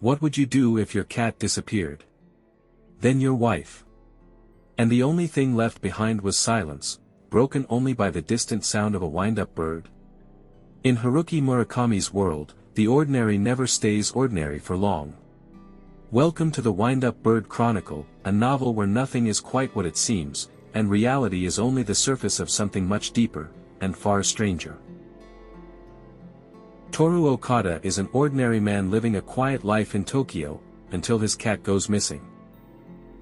What would you do if your cat disappeared? Then your wife. And the only thing left behind was silence, broken only by the distant sound of a wind-up bird. In Haruki Murakami's world, the ordinary never stays ordinary for long. Welcome to the Wind-Up Bird Chronicle, a novel where nothing is quite what it seems, and reality is only the surface of something much deeper, and far stranger. Toru Okada is an ordinary man living a quiet life in Tokyo, until his cat goes missing.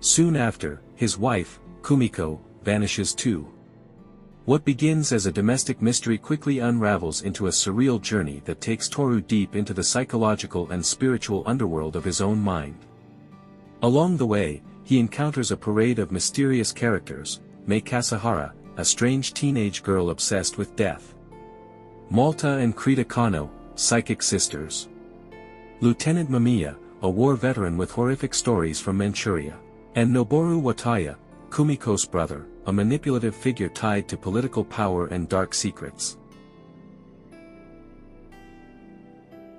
Soon after, his wife, Kumiko, vanishes too. What begins as a domestic mystery quickly unravels into a surreal journey that takes Toru deep into the psychological and spiritual underworld of his own mind. Along the way, he encounters a parade of mysterious characters: Mei Kasahara, a strange teenage girl obsessed with death; Malta and Krita Kano, psychic sisters; Lieutenant Mamiya, a war veteran with horrific stories from Manchuria; and Noboru Wataya, Kumiko's brother, a manipulative figure tied to political power and dark secrets.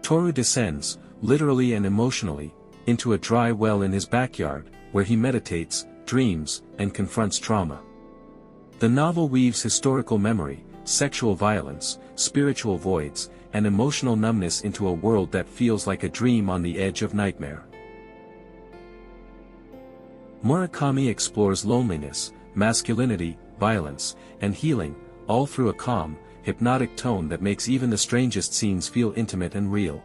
Toru descends, literally and emotionally, into a dry well in his backyard, where he meditates, dreams, and confronts trauma. The novel weaves historical memory, sexual violence, spiritual voids, and emotional numbness into a world that feels like a dream on the edge of nightmare. Murakami explores loneliness, masculinity, violence, and healing, all through a calm, hypnotic tone that makes even the strangest scenes feel intimate and real.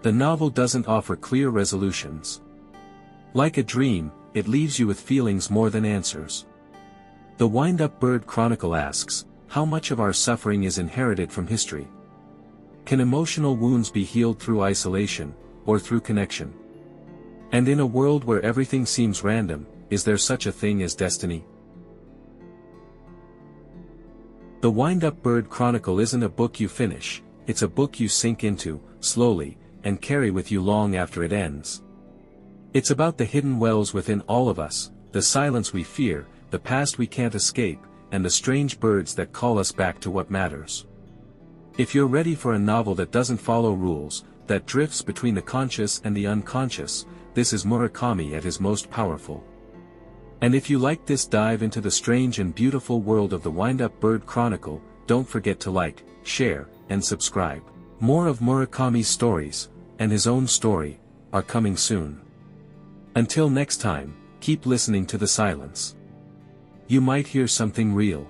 The novel doesn't offer clear resolutions. Like a dream, it leaves you with feelings more than answers. The Wind-Up Bird Chronicle asks, how much of our suffering is inherited from history? Can emotional wounds be healed through isolation, or through connection? And in a world where everything seems random, is there such a thing as destiny? The Wind-Up Bird Chronicle isn't a book you finish, it's a book you sink into, slowly, and carry with you long after it ends. It's about the hidden wells within all of us, the silence we fear, the past we can't escape, and the strange birds that call us back to what matters. If you're ready for a novel that doesn't follow rules, that drifts between the conscious and the unconscious, this is Murakami at his most powerful. And if you like this dive into the strange and beautiful world of the Wind-Up Bird Chronicle, don't forget to like, share, and subscribe. More of Murakami's stories, and his own story, are coming soon. Until next time, keep listening to the silence. You might hear something real.